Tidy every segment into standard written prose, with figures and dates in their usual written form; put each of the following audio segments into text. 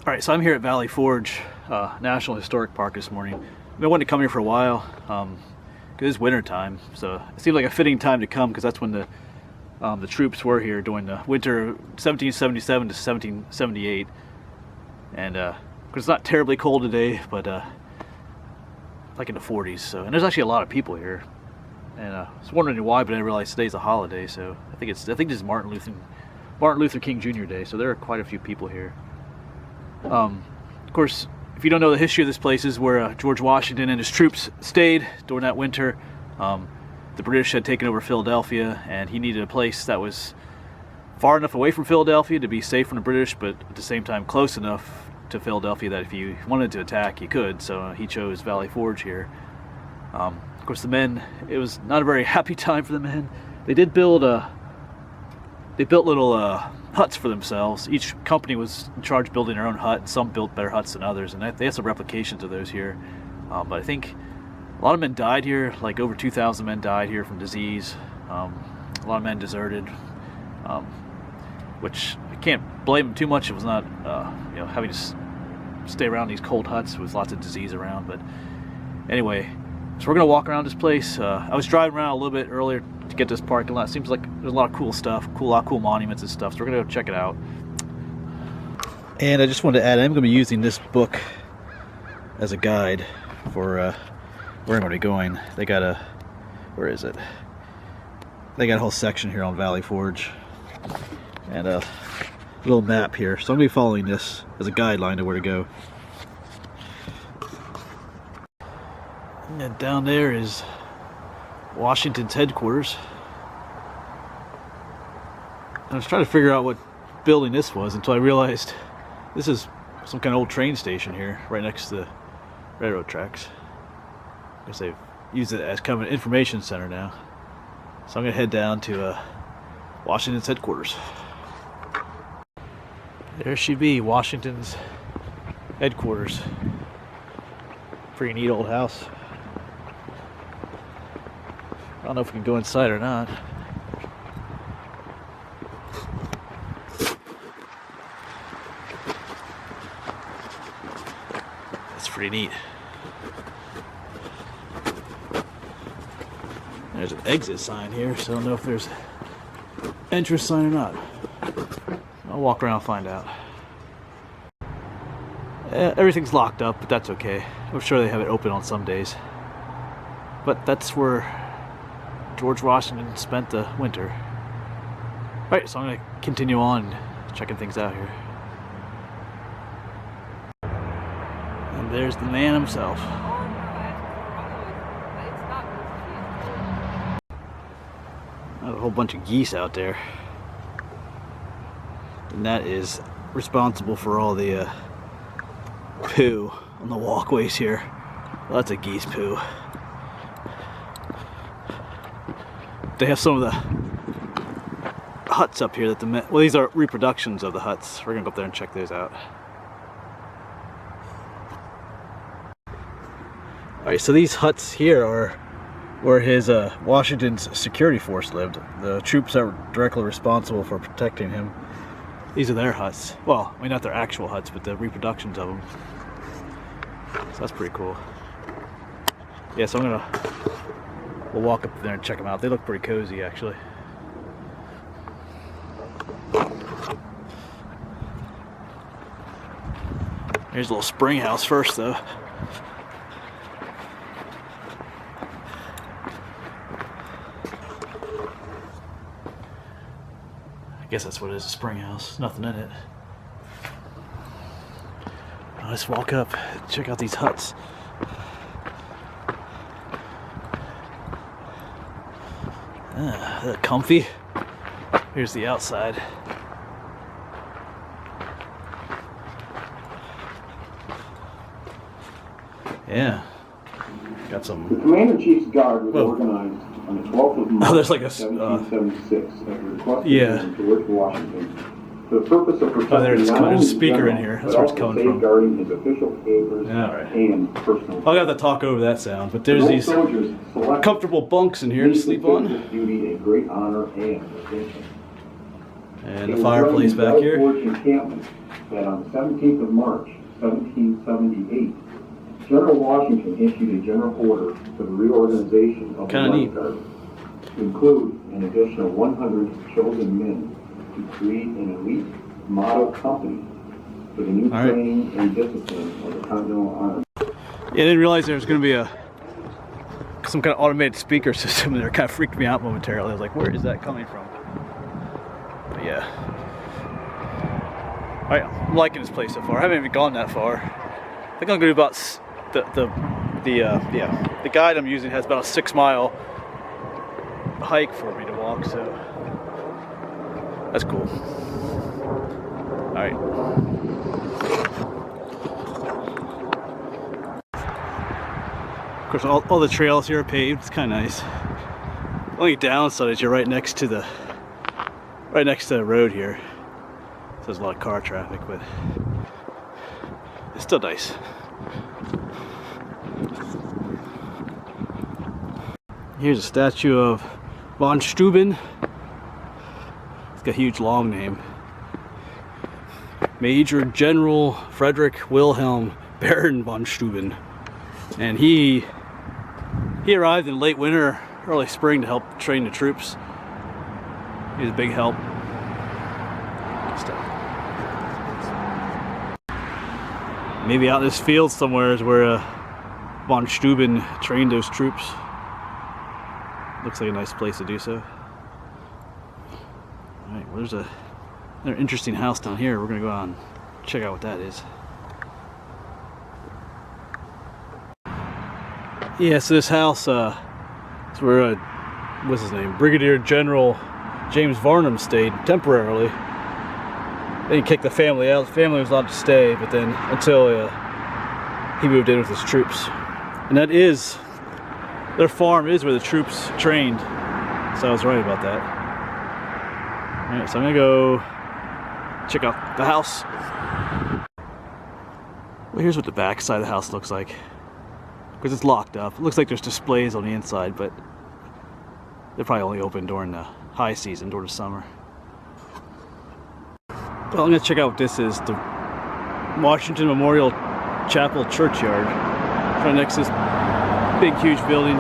Alright, so I'm here at Valley Forge National Historic Park this morning. I've been wanting to come here for a while because it's winter time, so it seemed like a fitting time to come because that's when the troops were here during the winter of 1777 to 1778. And it's not terribly cold today, but like in the 40s. So, and there's actually a lot of people here. And I was wondering why, but I didn't realize today's a holiday. So I think this is Martin Luther King Jr. Day. So there are quite a few people here. Of course, if you don't know the history of this place, is where George Washington and his troops stayed during that winter. The British had taken over Philadelphia, and he needed a place that was far enough away from Philadelphia to be safe from the British, but at the same time close enough to Philadelphia that if you wanted to attack, you could. So he chose Valley Forge here. Of course, the men, it was not a very happy time for the men. They did build little huts for themselves. Each company was in charge of building their own hut, and some built better huts than others, and they have some replications of those here. But I think a lot of men died here, like over 2,000 men died here from disease. A lot of men deserted, which I can't blame them too much. It was not, having to stay around these cold huts with lots of disease around. But anyway, so we're gonna walk around this place. I was driving around a little bit earlier to get this parking lot. It seems like there's a lot of cool stuff, a lot of cool monuments and stuff. So we're gonna go check it out. And I just wanted to add, I'm gonna be using this book as a guide for where I'm gonna be going. They got where is it? They got a whole section here on Valley Forge and a little map here. So I'm gonna be following this as a guideline to where to go. And down there is Washington's headquarters. I was trying to figure out what building this was until I realized this is some kind of old train station here, right next to the railroad tracks. I guess they've used it as kind of an information center now. So I'm going to head down to Washington's headquarters. There she'd be, Washington's headquarters. Pretty neat old house. I don't know if we can go inside or not. That's pretty neat. There's an exit sign here, so I don't know if there's an entrance sign or not. I'll walk around and find out. Everything's locked up, but that's okay. I'm sure they have it open on some days. But that's where George Washington spent the winter. Alright, so I'm going to continue on checking things out here. And there's the man himself. There's a whole bunch of geese out there. And that is responsible for all the poo on the walkways here. Lots of geese poo. They have some of the huts up here that the men, well, these are reproductions of the huts. We're gonna go up there and check those out. Alright, so these huts here are where his Washington's security force lived. The troops that were directly responsible for protecting him. These are their huts. Well, I mean, not their actual huts, but the reproductions of them. So that's pretty cool. Yeah, so we'll walk up there and check them out. They look pretty cozy, actually. Here's a little spring house first, though. I guess that's what it is, a spring house. Nothing in it. Let's walk up, check out these huts. They're comfy. Here's the outside. Yeah. Got some. The Commander-in-Chief's Guard was organized on the 12th of March, there's like a 1776, at the request yeah. of George Washington, for the purpose of protecting there's not only a speaker general, in here. That's but where it's also coming from. safeguarding his official papers and personal. I'll have to talk over that sound, but there's these comfortable bunks in here to sleep on. Duty a great honor and distinction. And the fireplace back here. that on the 17th of March, 1778, General Washington issued a general order for the reorganization of the Life Guard to include an additional 100 chosen men to create an elite model company for the new training and discipline of the Continental Army. Yeah, I didn't realize there was going to be some kind of automated speaker system there. It kind of freaked me out momentarily. I was like, where is that coming from? But yeah. Alright, I'm liking this place so far. I haven't even gone that far. I think I'm going to do about the guide I'm using has about a 6-mile hike for me to walk, so that's cool. Alright. Of course, all the trails here are paved. It's kind of nice. The only downside is you're right next to the road here. So there's a lot of car traffic, but it's still nice. Here's a statue of von Steuben. It's got a huge long name. Major General Frederick Wilhelm Baron von Steuben. And he arrived in late winter, early spring to help train the troops. He was a big help. Maybe out in this field somewhere is where von Steuben trained those troops. Looks like a nice place to do so. Alright, well, there's another interesting house down here. We're going to go out and check out what that is. Yeah, so this house is where, what's his name? Brigadier General James Varnum stayed temporarily. Then he kicked the family out. The family was allowed to stay, but then until he moved in with his troops. And that is, their farm is where the troops trained. So I was right about that. Alright, so I'm gonna go check out the house. Well, here's what the back side of the house looks like. Because it's locked up. It looks like there's displays on the inside, but they're probably only open during the high season, during the summer. Well, I'm going to check out what this is. The Washington Memorial Chapel Churchyard. Right next to this big, huge building.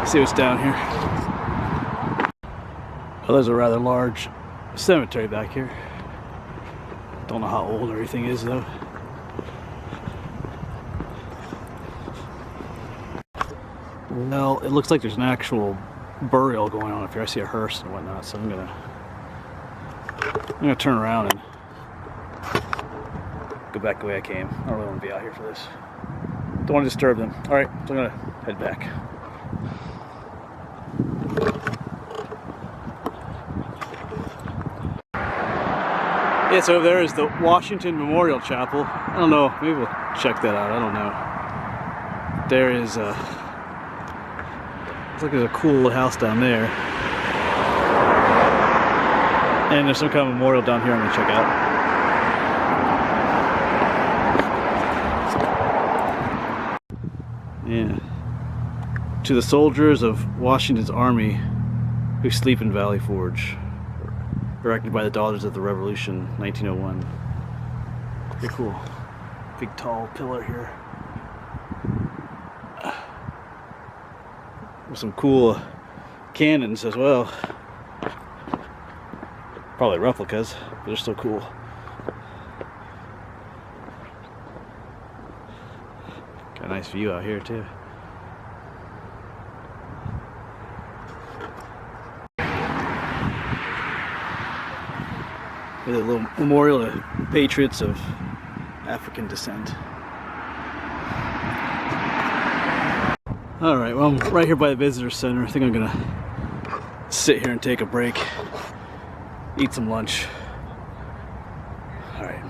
See what's down here. Oh, there's a rather large cemetery back here. Don't know how old everything is, though. Well, it looks like there's an actual burial going on up here. I see a hearse and whatnot, so I'm gonna turn around and go back the way I came. I don't really want to be out here for this. Don't want to disturb them. Alright, so I'm gonna head back. Yeah, so over there is the Washington Memorial Chapel. I don't know, maybe we'll check that out. I don't know. There is looks like there's a cool little house down there. And there's some kind of memorial down here I'm going to check out. Yeah. To the soldiers of Washington's army who sleep in Valley Forge. Erected by the Daughters of the Revolution, 1901. Pretty cool. Big tall pillar here. With some cool cannons as well. Probably replicas, but they're still cool. Got a nice view out here too. With a little memorial to patriots of African descent. Alright, well, I'm right here by the visitor center. I think I'm gonna sit here and take a break, eat some lunch. Alright.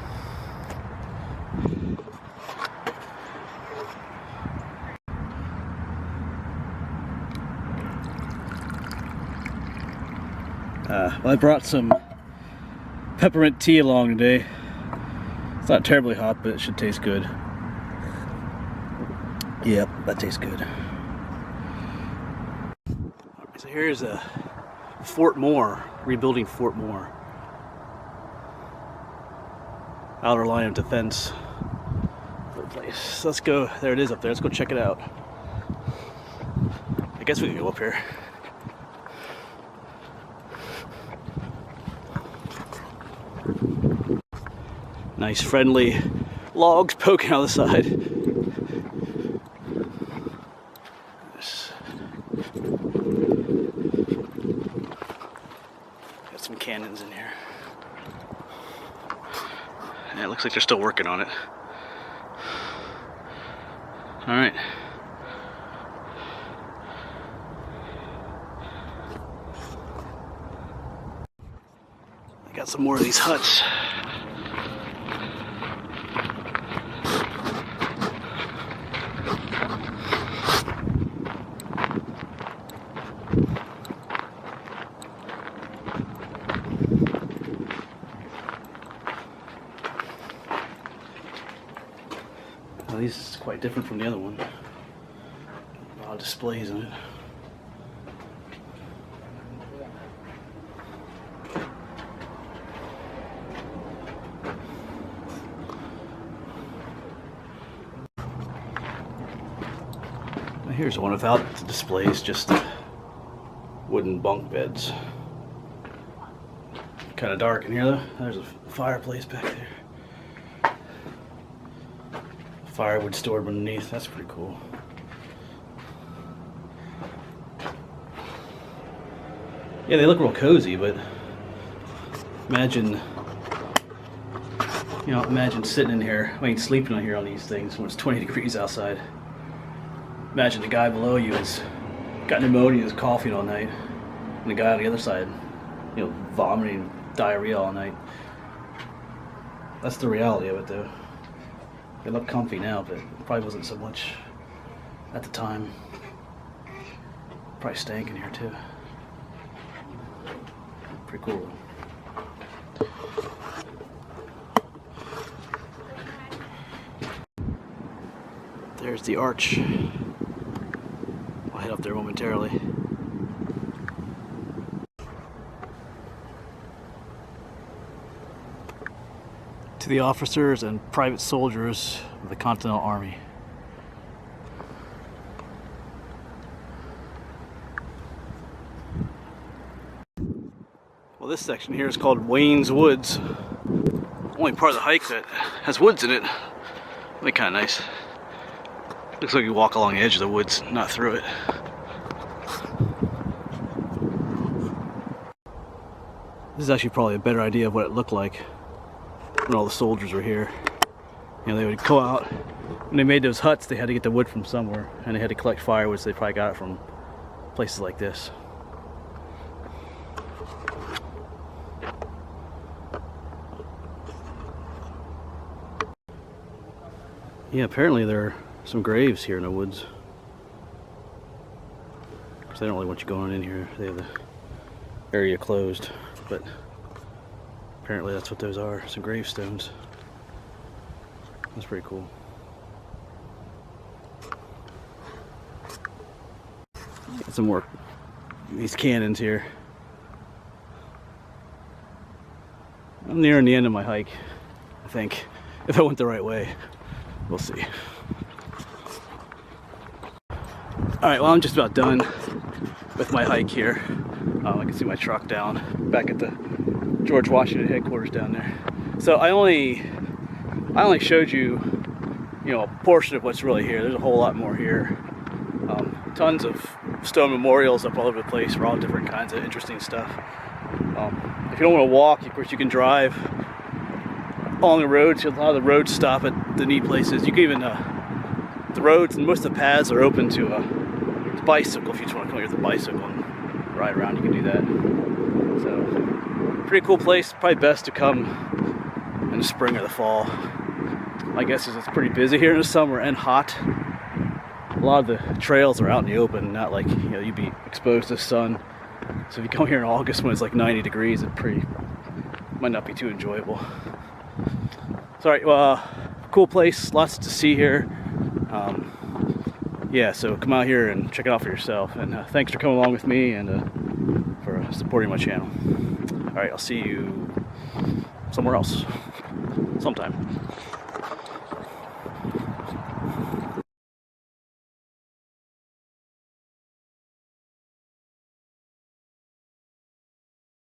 Well, I brought some peppermint tea along today. It's not terribly hot, but it should taste good. Yep, that tastes good. So here's Fort Moore, rebuilding Fort Moore. outer line of defense for the place. So let's go. There it is up there. Let's go check it out. I guess we can go up here. Nice friendly logs poking out the side. Got some cannons in here. Yeah, it looks like they're still working on it. Alright. I got some more of these huts. Well, these is quite different from the other one. A lot of displays in it. Now here's one without the displays, just wooden bunk beds. Kind of dark in here though. There's a fireplace back there. Firewood stored underneath. That's pretty cool. Yeah, they look real cozy, but imagine, imagine sitting in here, sleeping in here on these things when it's 20 degrees outside. Imagine the guy below you has got pneumonia, is coughing all night, and the guy on the other side, vomiting diarrhea all night. That's the reality of it, though. They look comfy now, but it probably wasn't so much at the time. Probably stank in here too. Pretty cool. There's the arch. I'll head up there momentarily. To the officers and private soldiers of the Continental Army. Well, this section here is called Wayne's Woods. Only part of the hike that has woods in it. Really kind of nice. Looks like you walk along the edge of the woods, not through it. This is actually probably a better idea of what it looked like when all the soldiers were here. They would go out, when they made those huts, they had to get the wood from somewhere, and they had to collect firewood, so they probably got it from places like this. Yeah, apparently there are some graves here in the woods. Because they don't really want you going in here. They have the area closed, but apparently that's what those are, some gravestones. That's pretty cool. Got some more these cannons here. I'm nearing the end of my hike, I think. If I went the right way. We'll see. Alright, well, I'm just about done with my hike here. I can see my truck down back at the George Washington headquarters down there. So I only showed you, a portion of what's really here. There's a whole lot more here. Tons of stone memorials up all over the place for all different kinds of interesting stuff. If you don't want to walk, of course you can drive along the roads. A lot of the roads stop at the neat places. You can even, the roads and most of the paths are open to a bicycle. If you just want to come here with a bicycle and ride around, you can do that. So, pretty cool place. Probably best to come in the spring or the fall. My guess is it's pretty busy here in the summer and hot. A lot of the trails are out in the open, not like, you'd be exposed to the sun. So if you come here in August when it's like 90 degrees, it might not be too enjoyable. Sorry, cool place, lots to see here. Yeah, so come out here and check it out for yourself. And thanks for coming along with me and for supporting my channel. All right, I'll see you somewhere else sometime.